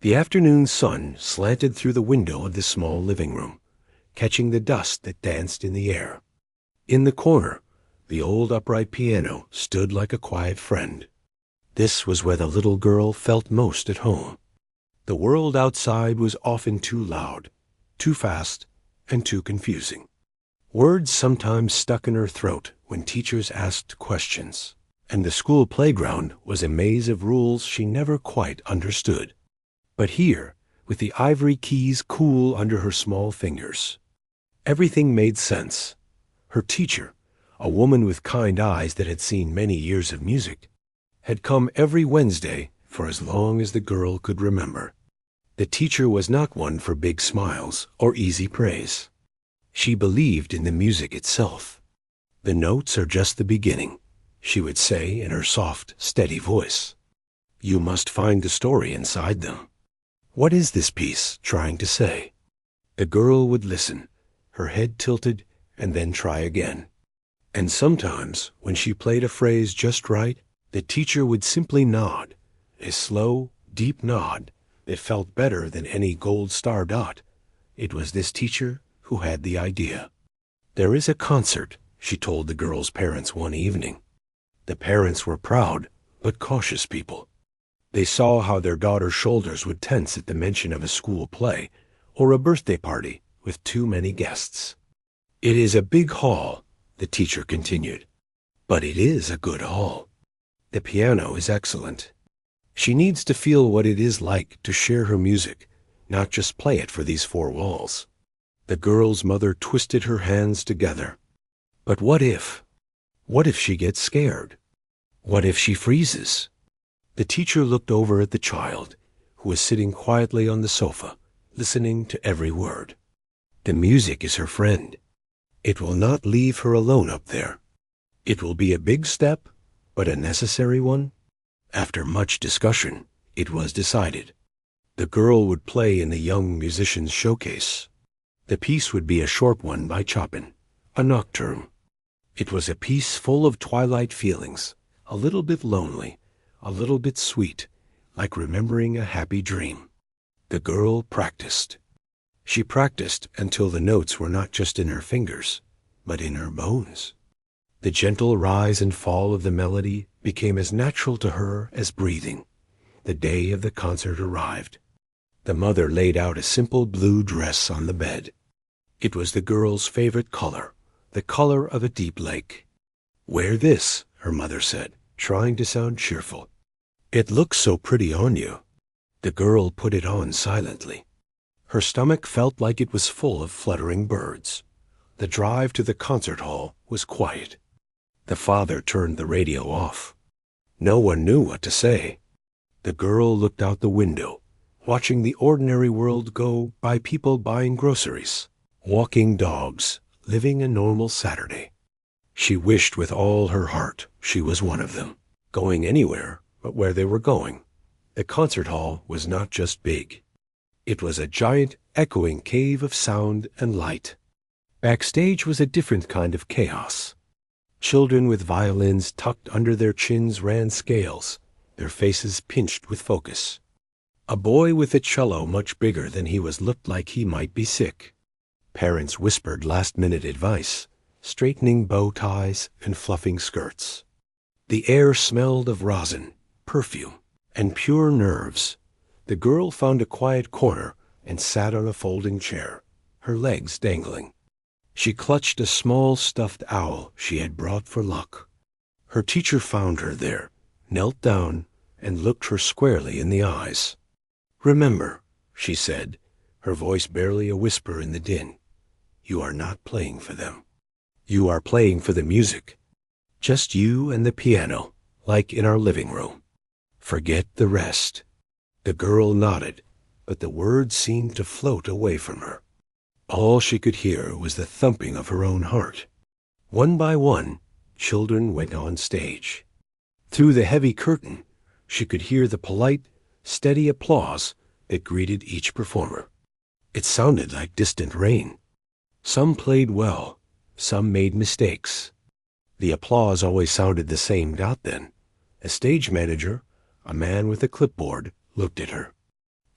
The afternoon sun slanted through the window of the small living room, catching the dust that danced in the air. In the corner, the old upright piano stood like a quiet friend. This was where the little girl felt most at home. The world outside was often too loud, too fast, and too confusing. Words sometimes stuck in her throat when teachers asked questions, and the school playground was a maze of rules she never quite understood. But here, with the ivory keys cool under her small fingers, everything made sense. Her teacher, a woman with kind eyes that had seen many years of music, had come every Wednesday for as long as the girl could remember. The teacher was not one for big smiles or easy praise. She believed in the music itself. "The notes are just the beginning," she would say in her soft, steady voice. "You must find the story inside them. What is this piece trying to say?" The girl would listen, her head tilted, and then try again. And sometimes, when she played a phrase just right, the teacher would simply nod, a slow, deep nod that felt better than any gold star dot. It was this teacher who had the idea. "There is a concert," she told the girl's parents one evening. The parents were proud, but cautious people. They saw how their daughter's shoulders would tense at the mention of a school play or a birthday party with too many guests. "It is a big hall," the teacher continued, "but it is a good hall. The piano is excellent. She needs to feel what it is like to share her music, not just play it for these four walls." The girl's mother twisted her hands together. "But what if? What if she gets scared? What if she freezes?" The teacher looked over at the child, who was sitting quietly on the sofa, listening to every word. "The music is her friend. It will not leave her alone up there. It will be a big step, but a necessary one." After much discussion, it was decided. The girl would play in the Young Musicians Showcase. The piece would be a short one by Chopin, a nocturne. It was a piece full of twilight feelings, a little bit lonely, a little bit sweet, like remembering a happy dream. The girl practiced. She practiced until the notes were not just in her fingers, but in her bones. The gentle rise and fall of the melody became as natural to her as breathing. The day of the concert arrived. The mother laid out a simple blue dress on the bed. It was the girl's favorite color, the color of a deep lake. "Wear this," her mother said, trying to sound cheerful. "It looks so pretty on you." The girl put it on silently. Her stomach felt like it was full of fluttering birds. The drive to the concert hall was quiet. The father turned the radio off. No one knew what to say. The girl looked out the window, watching the ordinary world go by, people buying groceries, walking dogs, living a normal Saturday. She wished with all her heart she was one of them, going anywhere but where they were going. The concert hall was not just big. It was a giant, echoing cave of sound and light. Backstage was a different kind of chaos. Children with violins tucked under their chins ran scales, their faces pinched with focus. A boy with a cello much bigger than he was looked like he might be sick. Parents whispered last-minute advice, straightening bow ties and fluffing skirts. The air smelled of rosin, perfume, and pure nerves. The girl found a quiet corner and sat on a folding chair, her legs dangling. She clutched a small stuffed owl she had brought for luck. Her teacher found her there, knelt down, and looked her squarely in the eyes. "Remember," she said, her voice barely a whisper in the din, "you are not playing for them. You are playing for the music. Just you and the piano, like in our living room. Forget the rest." The girl nodded, but the words seemed to float away from her. All she could hear was the thumping of her own heart. One by one, children went on stage. Through the heavy curtain, she could hear the polite, steady applause that greeted each performer. It sounded like distant rain. Some played well, some made mistakes. The applause always sounded the same. Then, a stage manager, a man with a clipboard, looked at her.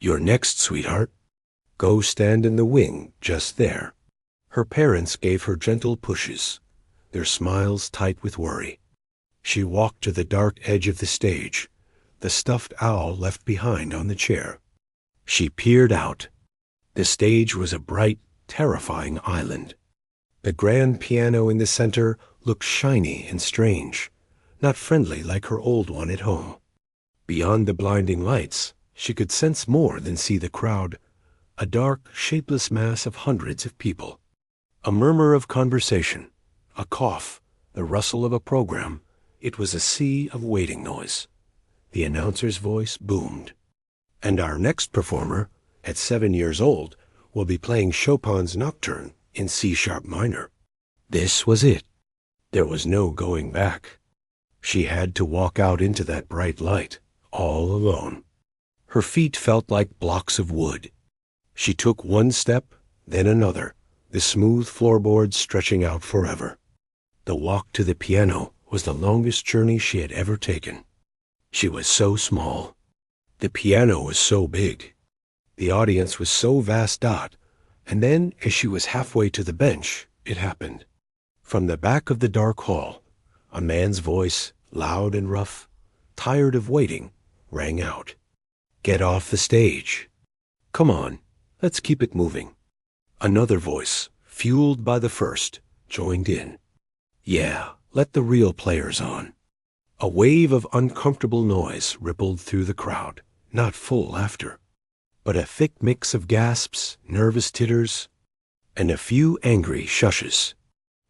"You're next, sweetheart. Go stand in the wing just there." Her parents gave her gentle pushes, their smiles tight with worry. She walked to the dark edge of the stage, the stuffed owl left behind on the chair. She peered out. The stage was a bright, terrifying island. The grand piano in the center looked shiny and strange, not friendly like her old one at home. Beyond the blinding lights, she could sense more than see the crowd, a dark, shapeless mass of hundreds of people. A murmur of conversation, a cough, the rustle of a program. It was a sea of waiting noise. The announcer's voice boomed. "And our next performer, at 7 years old, will be playing Chopin's Nocturne in C-sharp minor." This was it. There was no going back. She had to walk out into that bright light, all alone. Her feet felt like blocks of wood. She took one step, then another, the smooth floorboards stretching out forever. The walk to the piano was the longest journey she had ever taken. She was so small. The piano was so big. The audience was so vast. And then, as she was halfway to the bench, it happened. From the back of the dark hall, a man's voice, loud and rough, tired of waiting, rang out. "Get off the stage. Come on, let's keep it moving." Another voice, fueled by the first, joined in. "Yeah, let the real players on." A wave of uncomfortable noise rippled through the crowd, not full laughter, but a thick mix of gasps, nervous titters, and a few angry shushes.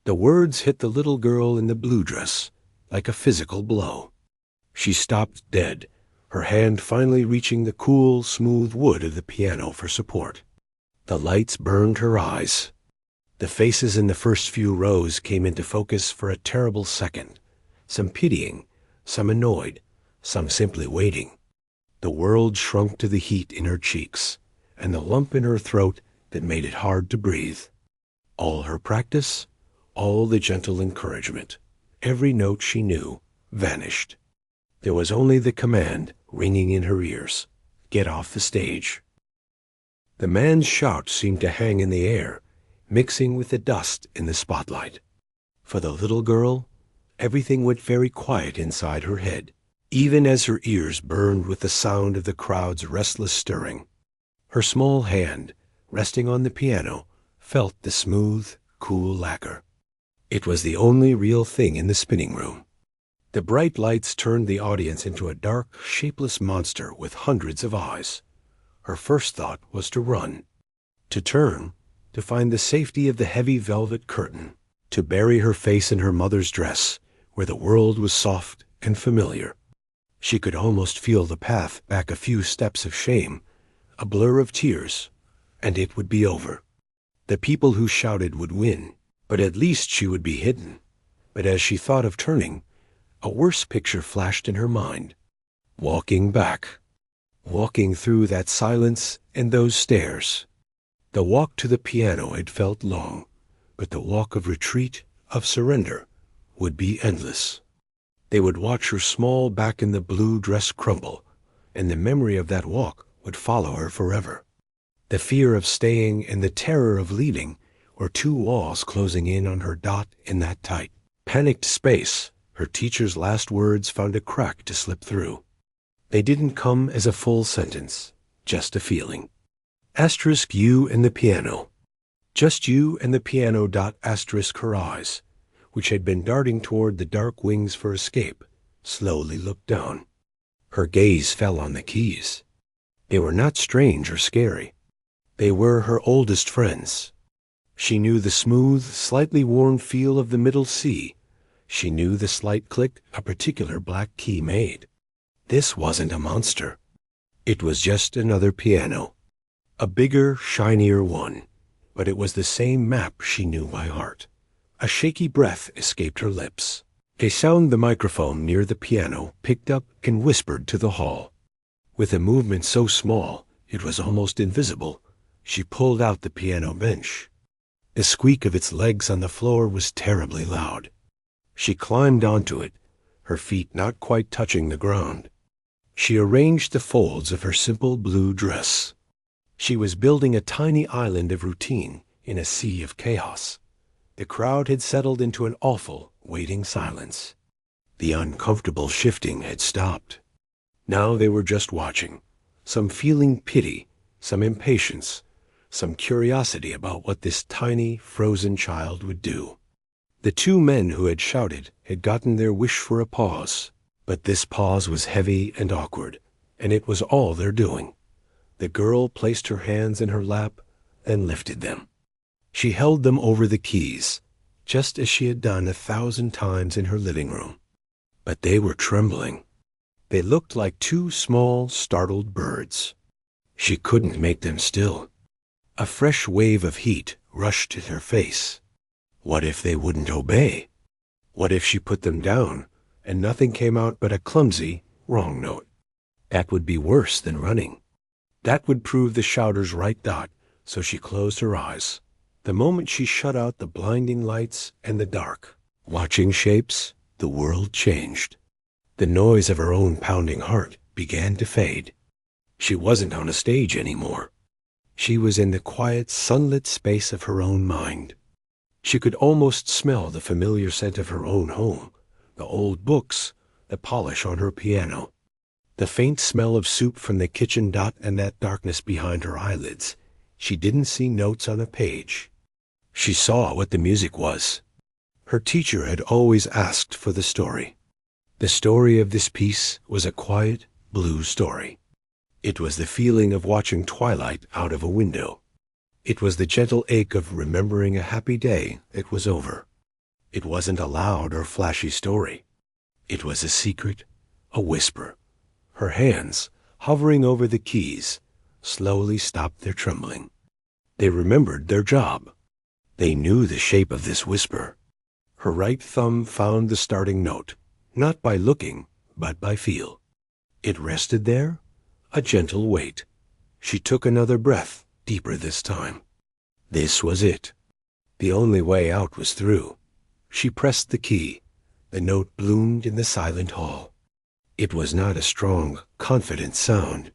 The words hit the little girl in the blue dress like a physical blow. She stopped dead, her hand finally reaching the cool, smooth wood of the piano for support. The lights burned her eyes. The faces in the first few rows came into focus for a terrible second, some pitying, some annoyed, some simply waiting. The world shrunk to the heat in her cheeks and the lump in her throat that made it hard to breathe. All her practice, all the gentle encouragement, every note she knew, vanished. There was only the command ringing in her ears, "Get off the stage." The man's shout seemed to hang in the air, mixing with the dust in the spotlight. For the little girl, everything went very quiet inside her head, even as her ears burned with the sound of the crowd's restless stirring. Her small hand, resting on the piano, felt the smooth, cool lacquer. It was the only real thing in the spinning room. The bright lights turned the audience into a dark, shapeless monster with hundreds of eyes. Her first thought was to run, to turn, to find the safety of the heavy velvet curtain, to bury her face in her mother's dress, where the world was soft and familiar. She could almost feel the path back a few steps of shame, a blur of tears, and it would be over. The people who shouted would win, but at least she would be hidden. But as she thought of turning, a worse picture flashed in her mind. Walking back. Walking through that silence and those stairs. The walk to the piano had felt long, but the walk of retreat, of surrender, would be endless. They would watch her small back in the blue dress crumble, and the memory of that walk would follow her forever. The fear of staying and the terror of leaving were two walls closing in on her dot in that tight, panicked space. Her teacher's last words found a crack to slip through. They didn't come as a full sentence, just a feeling. Asterisk you and the piano. Just you and the piano. Asterisk her eyes, which had been darting toward the dark wings for escape, slowly looked down. Her gaze fell on the keys. They were not strange or scary. They were her oldest friends. She knew the smooth, slightly worn feel of the middle C. She knew the slight click a particular black key made. This wasn't a monster. It was just another piano. A bigger, shinier one. But it was the same map she knew by heart. A shaky breath escaped her lips. A sound the microphone near the piano picked up and whispered to the hall. With a movement so small it was almost invisible, she pulled out the piano bench. The squeak of its legs on the floor was terribly loud. She climbed onto it, her feet not quite touching the ground. She arranged the folds of her simple blue dress. She was building a tiny island of routine in a sea of chaos. The crowd had settled into an awful, waiting silence. The uncomfortable shifting had stopped. Now they were just watching, some feeling pity, some impatience, some curiosity about what this tiny, frozen child would do. The two men who had shouted had gotten their wish for a pause, but this pause was heavy and awkward, and it was all their doing. The girl placed her hands in her lap and lifted them. She held them over the keys, just as she had done 1,000 times in her living room. But they were trembling. They looked like two small, startled birds. She couldn't make them still. A fresh wave of heat rushed to her face. What if they wouldn't obey? What if she put them down, and nothing came out but a clumsy, wrong note? That would be worse than running. That would prove the shouter's right dot, so she closed her eyes. The moment she shut out the blinding lights and the dark, watching shapes, the world changed. The noise of her own pounding heart began to fade. She wasn't on a stage anymore. She was in the quiet, sunlit space of her own mind. She could almost smell the familiar scent of her own home, the old books, the polish on her piano, the faint smell of soup from the kitchen dot and that darkness behind her eyelids. She didn't see notes on a page. She saw what the music was. Her teacher had always asked for the story. The story of this piece was a quiet, blue story. It was the feeling of watching twilight out of a window. It was the gentle ache of remembering a happy day that was over. It wasn't a loud or flashy story. It was a secret, a whisper. Her hands, hovering over the keys, slowly stopped their trembling. They remembered their job. They knew the shape of this whisper. Her right thumb found the starting note, not by looking, but by feel. It rested there, a gentle weight. She took another breath, deeper this time. This was it. The only way out was through. She pressed the key. The note bloomed in the silent hall. It was not a strong, confident sound.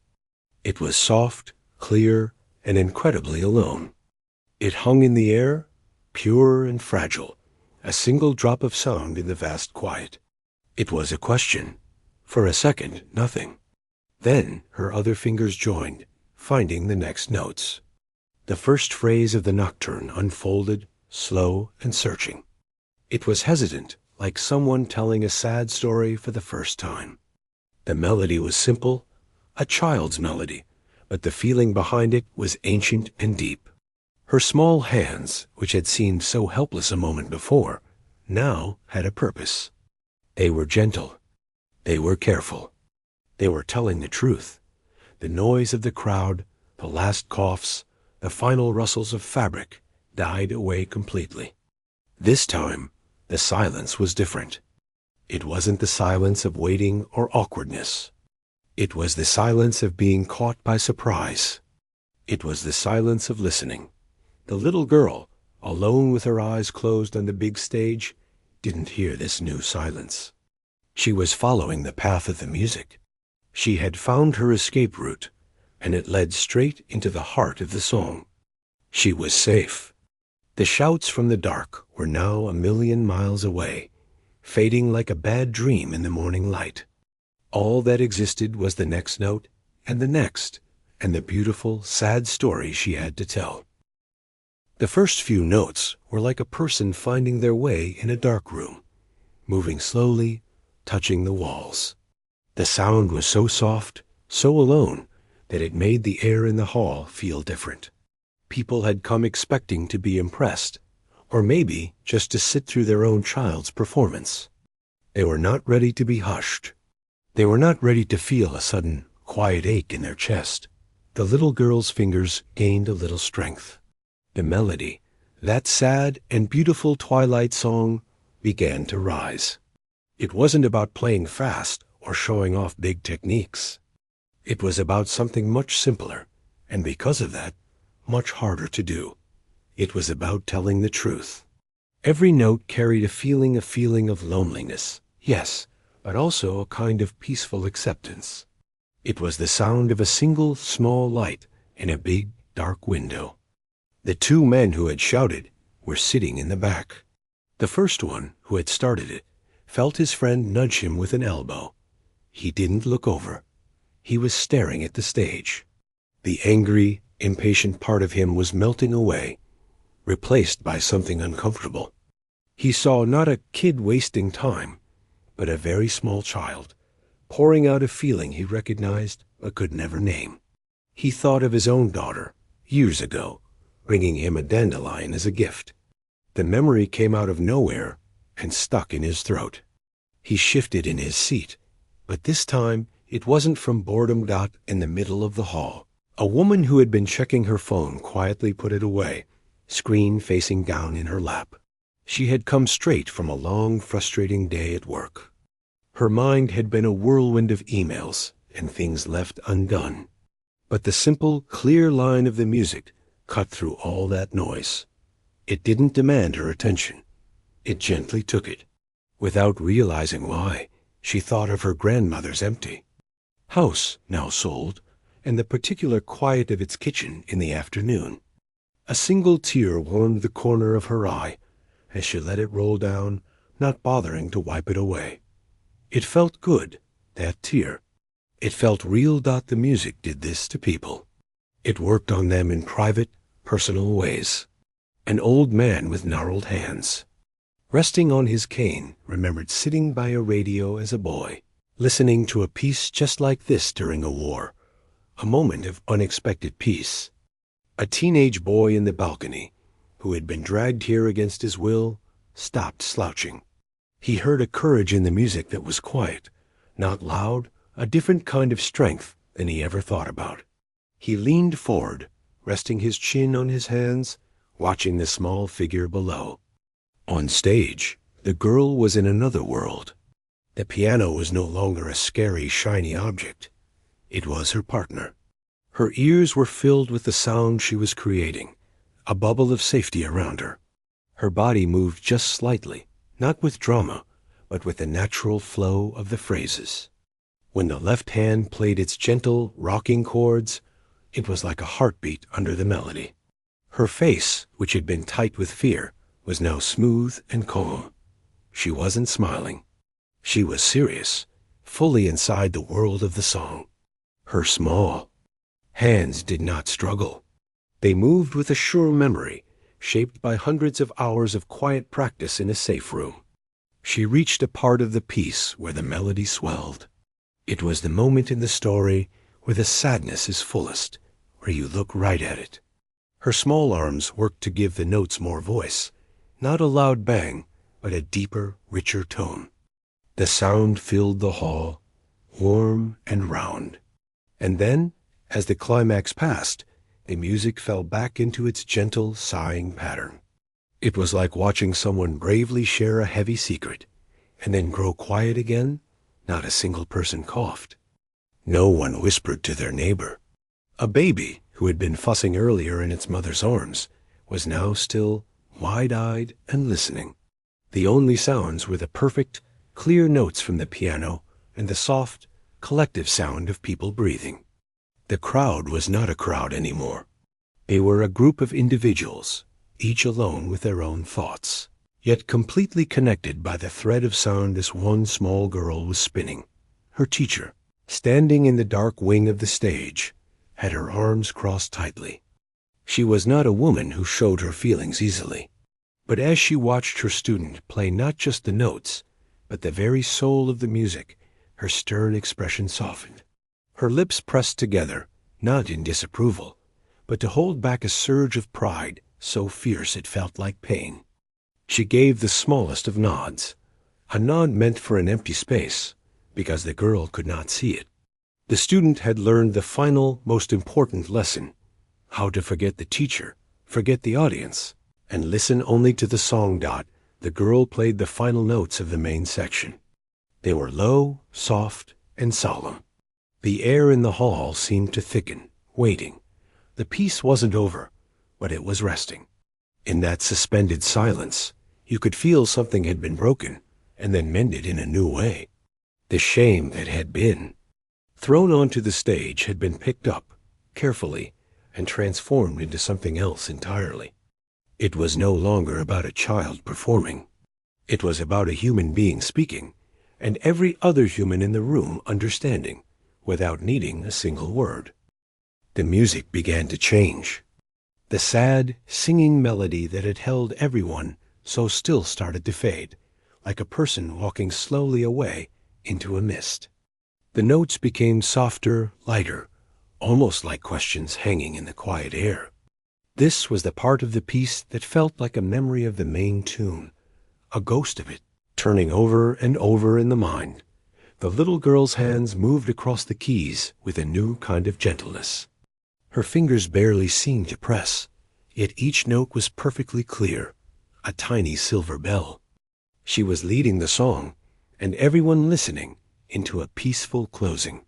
It was soft, clear, and incredibly alone. It hung in the air, pure and fragile, a single drop of sound in the vast quiet. It was a question. For a second, nothing. Then her other fingers joined, finding the next notes. The first phrase of the nocturne unfolded, slow and searching. It was hesitant, like someone telling a sad story for the first time. The melody was simple, a child's melody, but the feeling behind it was ancient and deep. Her small hands, which had seemed so helpless a moment before, now had a purpose. They were gentle. They were careful. They were telling the truth. The noise of the crowd, the last coughs, the final rustles of fabric died away completely. This time, the silence was different. It wasn't the silence of waiting or awkwardness. It was the silence of being caught by surprise. It was the silence of listening. The little girl, alone with her eyes closed on the big stage, didn't hear this new silence. She was following the path of the music. She had found her escape route, and it led straight into the heart of the song. She was safe. The shouts from the dark were now 1,000,000 miles away, fading like a bad dream in the morning light. All that existed was the next note, and the next, and the beautiful, sad story she had to tell. The first few notes were like a person finding their way in a dark room, moving slowly, touching the walls. The sound was so soft, so alone, that it made the air in the hall feel different. People had come expecting to be impressed, or maybe just to sit through their own child's performance. They were not ready to be hushed. They were not ready to feel a sudden, quiet ache in their chest. The little girl's fingers gained a little strength. The melody, that sad and beautiful twilight song, began to rise. It wasn't about playing fast or showing off big techniques. It was about something much simpler, and because of that, much harder to do. It was about telling the truth. Every note carried a feeling of loneliness, yes, but also a kind of peaceful acceptance. It was the sound of a single small light in a big, dark window. The two men who had shouted were sitting in the back. The first one, who had started it, felt his friend nudge him with an elbow. He didn't look over. He was staring at the stage. The angry, impatient part of him was melting away, replaced by something uncomfortable. He saw not a kid wasting time, but a very small child, pouring out a feeling he recognized but could never name. He thought of his own daughter, years ago, bringing him a dandelion as a gift. The memory came out of nowhere and stuck in his throat. He shifted in his seat, but this time it wasn't from boredom. In the middle of the hall, a woman who had been checking her phone quietly put it away, screen facing down in her lap. She had come straight from a long, frustrating day at work. Her mind had been a whirlwind of emails and things left undone. But the simple, clear line of the music cut through all that noise. It didn't demand her attention. It gently took it. Without realizing why, she thought of her grandmother's empty house, now sold, and the particular quiet of its kitchen in the afternoon. A single tear warmed the corner of her eye as she let it roll down, not bothering to wipe it away. It felt good, that tear. It felt real. The music did this to people. It worked on them in private, personal ways. An old man with gnarled hands, resting on his cane, remembered sitting by a radio as a boy, listening to a piece just like this during a war, a moment of unexpected peace. A teenage boy in the balcony, who had been dragged here against his will, stopped slouching. He heard a courage in the music that was quiet, not loud, a different kind of strength than he ever thought about. He leaned forward, resting his chin on his hands, watching the small figure below. On stage, the girl was in another world. The piano was no longer a scary, shiny object. It was her partner. Her ears were filled with the sound she was creating, a bubble of safety around her. Her body moved just slightly, not with drama, but with the natural flow of the phrases. When the left hand played its gentle, rocking chords, it was like a heartbeat under the melody. Her face, which had been tight with fear, was now smooth and calm. She wasn't smiling. She was serious, fully inside the world of the song. Her small hands did not struggle. They moved with a sure memory, shaped by hundreds of hours of quiet practice in a safe room. She reached a part of the piece where the melody swelled. It was the moment in the story where the sadness is fullest, where you look right at it. Her small arms worked to give the notes more voice, not a loud bang, but a deeper, richer tone. The sound filled the hall, warm and round. And then, as the climax passed, the music fell back into its gentle, sighing pattern. It was like watching someone bravely share a heavy secret, and then grow quiet again. Not a single person coughed. No one whispered to their neighbor. A baby, who had been fussing earlier in its mother's arms, was now still, wide-eyed and listening. The only sounds were the perfect, clear notes from the piano and the soft, collective sound of people breathing. The crowd was not a crowd anymore. They were a group of individuals, each alone with their own thoughts, yet completely connected by the thread of sound this one small girl was spinning. Her teacher, standing in the dark wing of the stage, had her arms crossed tightly. She was not a woman who showed her feelings easily, but as she watched her student play not just the notes, but the very soul of the music, her stern expression softened. Her lips pressed together, not in disapproval, but to hold back a surge of pride so fierce it felt like pain. She gave the smallest of nods, a nod meant for an empty space, because the girl could not see it. The student had learned the final, most important lesson: how to forget the teacher, forget the audience, and listen only to the song. The girl played the final notes of the main section. They were low, soft, and solemn. The air in the hall seemed to thicken, waiting. The piece wasn't over, but it was resting. In that suspended silence, you could feel something had been broken and then mended in a new way. The shame that had been. thrown onto the stage, had been picked up, carefully, and transformed into something else entirely. It was no longer about a child performing. It was about a human being speaking, and every other human in the room understanding, without needing a single word. The music began to change. The sad, singing melody that had held everyone so still started to fade, like a person walking slowly away into a mist. The notes became softer, lighter, almost like questions hanging in the quiet air. This was the part of the piece that felt like a memory of the main tune, a ghost of it, turning over and over in the mind. The little girl's hands moved across the keys with a new kind of gentleness. Her fingers barely seemed to press, yet each note was perfectly clear, a tiny silver bell. She was leading the song, and everyone listening, into a peaceful closing.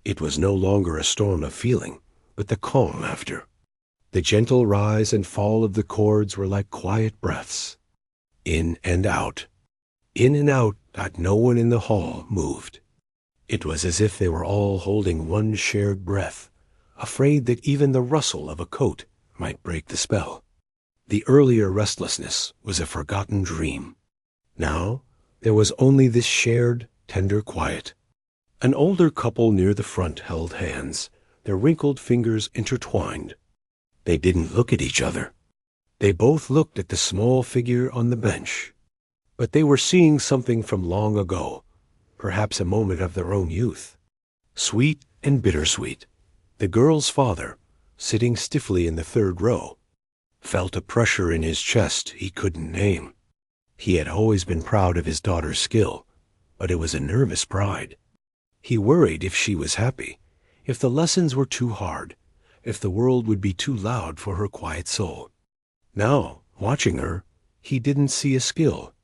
It was no longer a storm of feeling, but the calm after. The gentle rise and fall of the chords were like quiet breaths. In and out. In and out that no one in the hall moved. It was as if they were all holding one shared breath, afraid that even the rustle of a coat might break the spell. The earlier restlessness was a forgotten dream. Now there was only this shared, tender quiet. An older couple near the front held hands, their wrinkled fingers intertwined. They didn't look at each other. They both looked at the small figure on the bench. But they were seeing something from long ago, perhaps a moment of their own youth. Sweet and bittersweet. The girl's father, sitting stiffly in the third row, felt a pressure in his chest he couldn't name. He had always been proud of his daughter's skill, but it was a nervous pride. He worried if she was happy, if the lessons were too hard, if the world would be too loud for her quiet soul. Now, watching her, he didn't see a skill.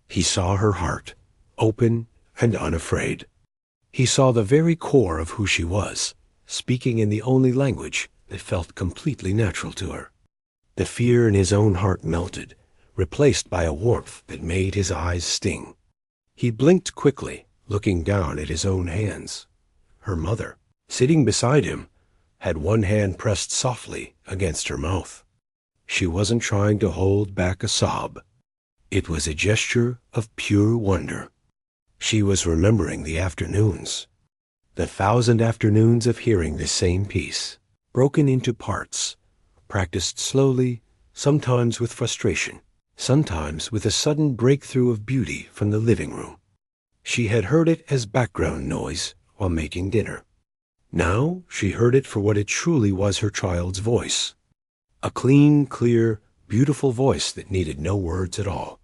He saw her heart, open and unafraid. He saw the very core of who she was, speaking in the only language that felt completely natural to her. The fear in his own heart melted, replaced by a warmth that made his eyes sting. He blinked quickly, looking down at his own hands. Her mother, sitting beside him, had one hand pressed softly against her mouth. She wasn't trying to hold back a sob. It was a gesture of pure wonder. She was remembering the afternoons, the 1,000 afternoons of hearing this same piece, broken into parts, practiced slowly, sometimes with frustration, sometimes with a sudden breakthrough of beauty from the living room. She had heard it as background noise while making dinner. Now she heard it for what it truly was, her child's voice. A clean, clear, beautiful voice that needed no words at all.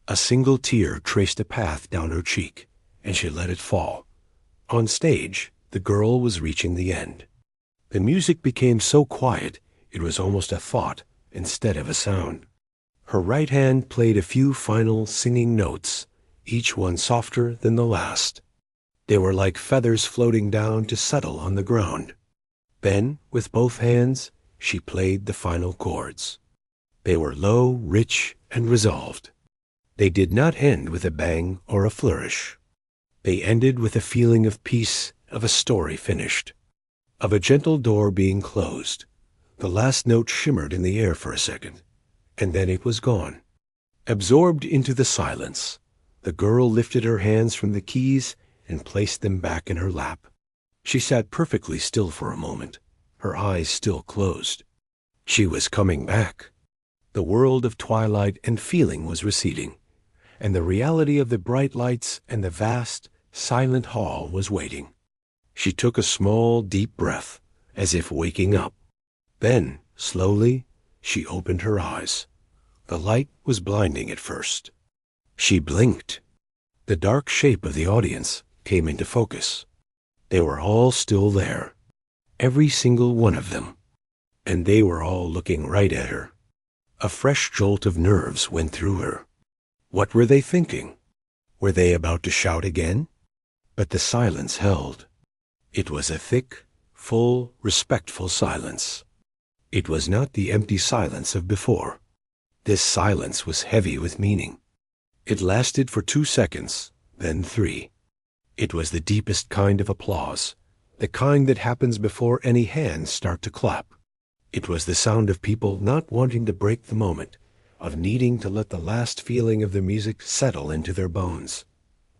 A single tear traced a path down her cheek, and she let it fall. On stage, the girl was reaching the end. The music became so quiet it was almost a thought instead of a sound. Her right hand played a few final singing notes, each one softer than the last. They were like feathers floating down to settle on the ground. Then, with both hands, she played the final chords. They were low, rich, and resolved. They did not end with a bang or a flourish. They ended with a feeling of peace, of a story finished, of a gentle door being closed. The last note shimmered in the air for a second, and then it was gone. Absorbed into the silence, the girl lifted her hands from the keys and placed them back in her lap. She sat perfectly still for a moment, her eyes still closed. She was coming back. The world of twilight and feeling was receding, and the reality of the bright lights and the vast, silent hall was waiting. She took a small, deep breath, as if waking up. Then, slowly, she opened her eyes. The light was blinding at first. She blinked. The dark shape of the audience came into focus. They were all still there, every single one of them, and they were all looking right at her. A fresh jolt of nerves went through her. What were they thinking? Were they about to shout again? But the silence held. It was a thick, full, respectful silence. It was not the empty silence of before. This silence was heavy with meaning. It lasted for 2 seconds, then 3. It was the deepest kind of applause, the kind that happens before any hands start to clap. It was the sound of people not wanting to break the moment, of needing to let the last feeling of the music settle into their bones.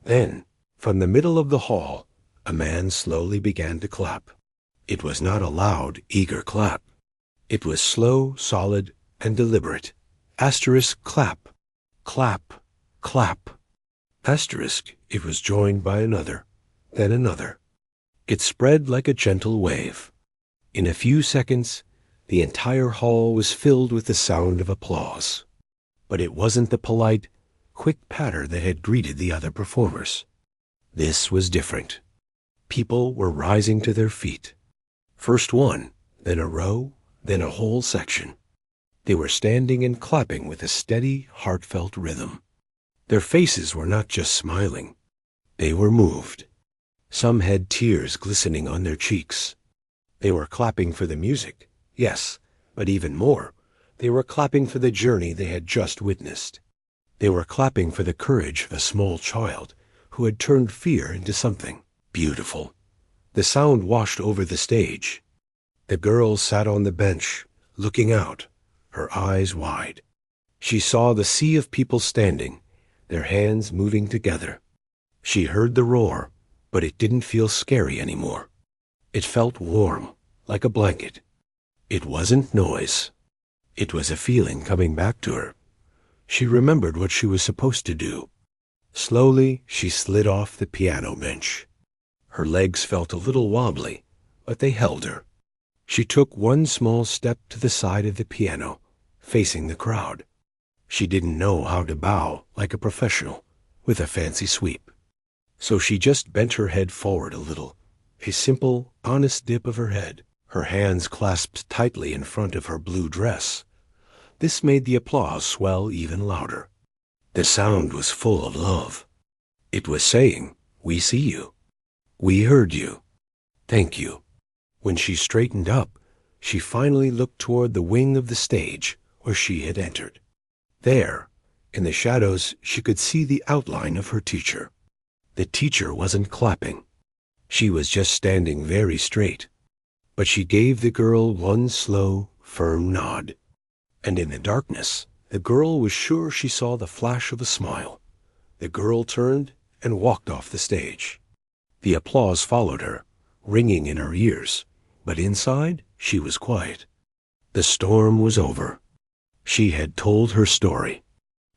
Then, from the middle of the hall, a man slowly began to clap. It was not a loud, eager clap. It was slow, solid, and deliberate. Asterisk clap, clap, clap. Asterisk, it was joined by another, then another. It spread like a gentle wave. In a few seconds, the entire hall was filled with the sound of applause. But it wasn't the polite, quick patter that had greeted the other performers. This was different. People were rising to their feet. First one, then a row, then a whole section. They were standing and clapping with a steady, heartfelt rhythm. Their faces were not just smiling. They were moved. Some had tears glistening on their cheeks. They were clapping for the music, yes, but even more, they were clapping for the journey they had just witnessed. They were clapping for the courage of a small child who had turned fear into something beautiful. The sound washed over the stage. The girl sat on the bench, looking out, her eyes wide. She saw the sea of people standing, their hands moving together. She heard the roar, but it didn't feel scary anymore. It felt warm, like a blanket. It wasn't noise. It was a feeling coming back to her. She remembered what she was supposed to do. Slowly, she slid off the piano bench. Her legs felt a little wobbly, but they held her. She took one small step to the side of the piano, facing the crowd. She didn't know how to bow like a professional, with a fancy sweep. So she just bent her head forward a little, a simple, honest dip of her head, her hands clasped tightly in front of her blue dress. This made the applause swell even louder. The sound was full of love. It was saying, "We see you. We heard you. Thank you." When she straightened up, she finally looked toward the wing of the stage where she had entered. There, in the shadows, she could see the outline of her teacher. The teacher wasn't clapping. She was just standing very straight. But she gave the girl one slow, firm nod. And in the darkness, the girl was sure she saw the flash of a smile. The girl turned and walked off the stage. The applause followed her, ringing in her ears, but inside she was quiet. The storm was over. She had told her story,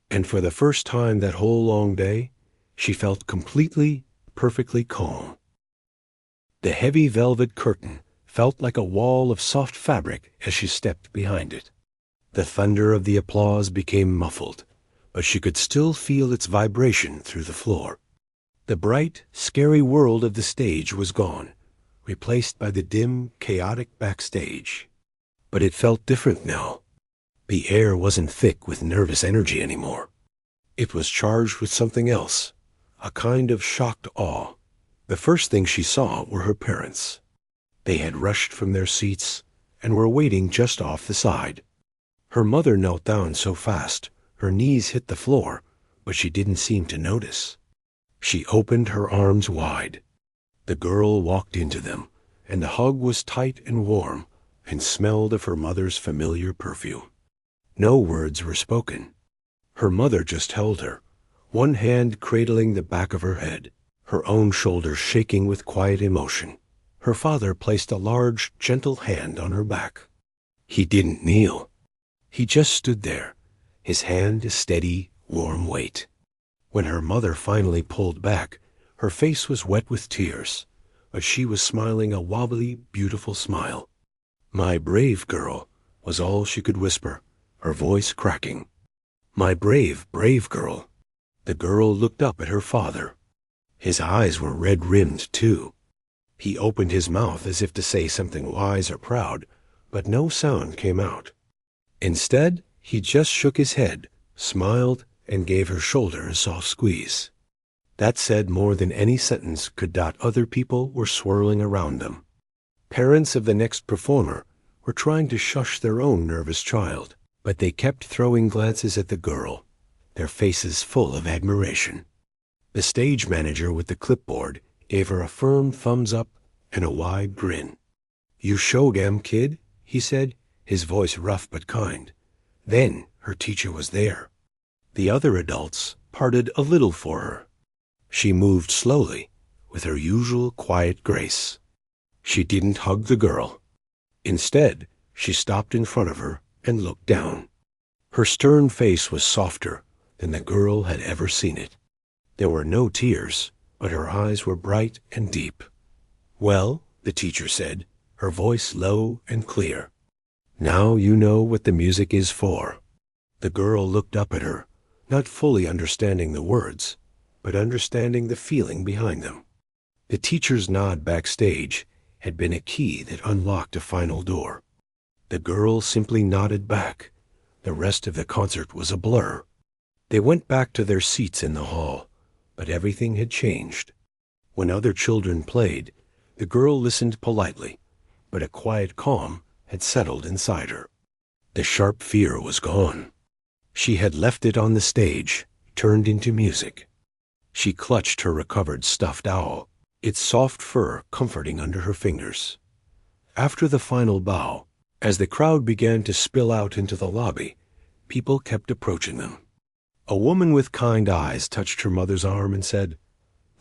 and for the first time that whole long day, she felt completely, perfectly calm. The heavy velvet curtain felt like a wall of soft fabric as she stepped behind it. The thunder of the applause became muffled, but she could still feel its vibration through the floor. The bright, scary world of the stage was gone, replaced by the dim, chaotic backstage. But it felt different now. The air wasn't thick with nervous energy anymore. It was charged with something else, a kind of shocked awe. The first thing she saw were her parents. They had rushed from their seats and were waiting just off the side. Her mother knelt down so fast, her knees hit the floor, but she didn't seem to notice. She opened her arms wide. The girl walked into them, and the hug was tight and warm, and smelled of her mother's familiar perfume. No words were spoken. Her mother just held her, one hand cradling the back of her head, her own shoulders shaking with quiet emotion. Her father placed a large, gentle hand on her back. He didn't kneel. He just stood there, his hand a steady, warm weight. When her mother finally pulled back, her face was wet with tears, but she was smiling a wobbly, beautiful smile. "My brave girl," was all she could whisper, her voice cracking. "My brave, brave girl." The girl looked up at her father. His eyes were red-rimmed, too. He opened his mouth as if to say something wise or proud, but no sound came out. Instead, he just shook his head, smiled, and gave her shoulder a soft squeeze. That said more than any sentence could. Other people were swirling around them. Parents of the next performer were trying to shush their own nervous child, but they kept throwing glances at the girl, their faces full of admiration. The stage manager with the clipboard gave her a firm thumbs up and a wide grin. "You showgam, kid," he said, his voice rough but kind. Then her teacher was there. The other adults parted a little for her. She moved slowly, with her usual quiet grace. She didn't hug the girl. Instead, she stopped in front of her and looked down. Her stern face was softer than the girl had ever seen it. There were no tears, but her eyes were bright and deep. "Well," the teacher said, her voice low and clear, "now you know what the music is for." The girl looked up at her, not fully understanding the words, but understanding the feeling behind them. The teacher's nod backstage had been a key that unlocked a final door. The girl simply nodded back. The rest of the concert was a blur. They went back to their seats in the hall, but everything had changed. When other children played, the girl listened politely, but a quiet calm had settled inside her. The sharp fear was gone. She had left it on the stage, turned into music. She clutched her recovered stuffed owl, its soft fur comforting under her fingers. After the final bow, as the crowd began to spill out into the lobby, people kept approaching them. A woman with kind eyes touched her mother's arm and said,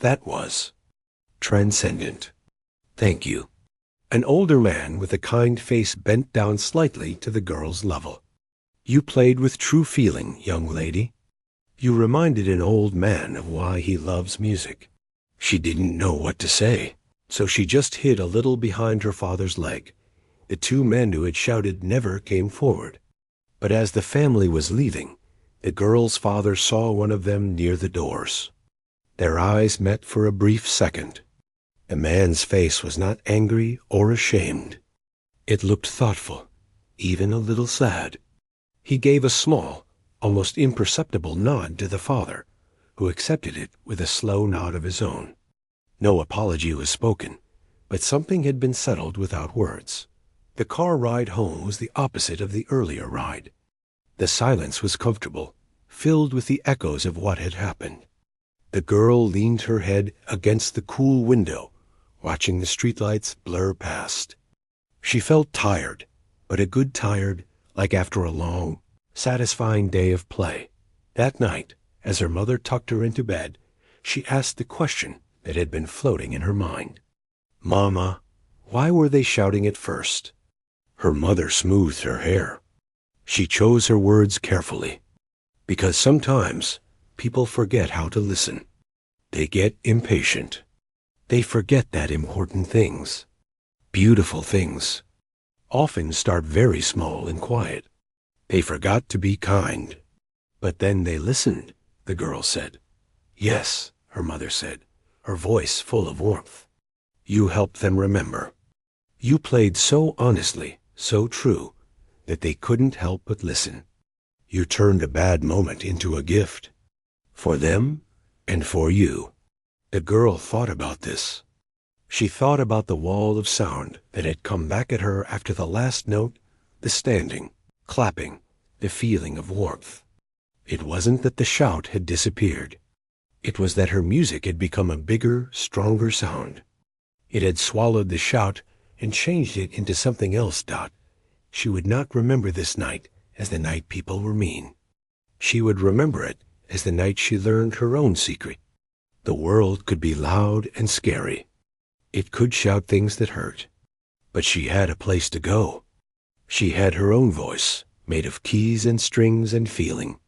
"That was transcendent. Thank you." An older man with a kind face bent down slightly to the girl's level. "You played with true feeling, young lady. You reminded an old man of why he loves music." She didn't know what to say, so she just hid a little behind her father's leg. The two men who had shouted never came forward. But as the family was leaving, the girl's father saw one of them near the doors. Their eyes met for a brief second. The man's face was not angry or ashamed. It looked thoughtful, even a little sad. He gave a small, almost imperceptible nod to the father, who accepted it with a slow nod of his own. No apology was spoken, but something had been settled without words. The car ride home was the opposite of the earlier ride. The silence was comfortable, filled with the echoes of what had happened. The girl leaned her head against the cool window, watching the streetlights blur past. She felt tired, but a good tired, like after a long, satisfying day of play. That night, as her mother tucked her into bed, she asked the question that had been floating in her mind. "Mama, why were they shouting at first?" Her mother smoothed her hair. She chose her words carefully, because sometimes people forget how to listen. They get impatient. They forget that important things, beautiful things, often start very small and quiet. They forgot to be kind. "But then they listened," the girl said. "Yes," her mother said, her voice full of warmth. "You helped them remember. You played so honestly, so true, that they couldn't help but listen. You turned a bad moment into a gift. For them and for you." The girl thought about this. She thought about the wall of sound that had come back at her after the last note, the standing, clapping, the feeling of warmth. It wasn't that the shout had disappeared. It was that her music had become a bigger, stronger sound. It had swallowed the shout and changed it into something else. She would not remember this night as the night people were mean. She would remember it as the night she learned her own secret. The world could be loud and scary. It could shout things that hurt. But she had a place to go. She had her own voice, made of keys and strings and feeling.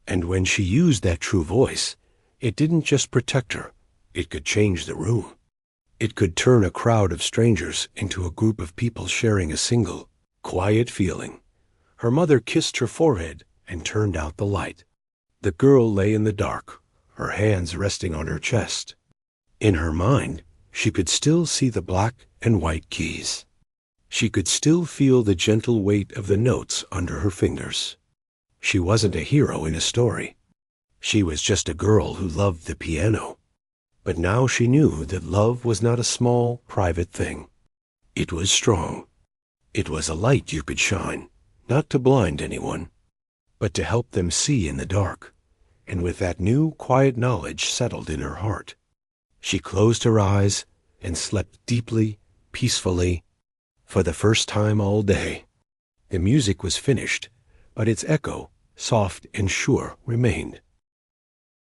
And when she used that true voice, it didn't just protect her. It could change the room. It could turn a crowd of strangers into a group of people sharing a single, quiet feeling. Her mother kissed her forehead and turned out the light. The girl lay in the dark, her hands resting on her chest. In her mind, she could still see the black and white keys. She could still feel the gentle weight of the notes under her fingers. She wasn't a hero in a story. She was just a girl who loved the piano. But now she knew that love was not a small, private thing. It was strong. It was a light you could shine, not to blind anyone, but to help them see in the dark. And with that new, quiet knowledge settled in her heart, she closed her eyes and slept deeply peacefully, for the first time all day. The music was finished, but its echo, soft and sure, remained.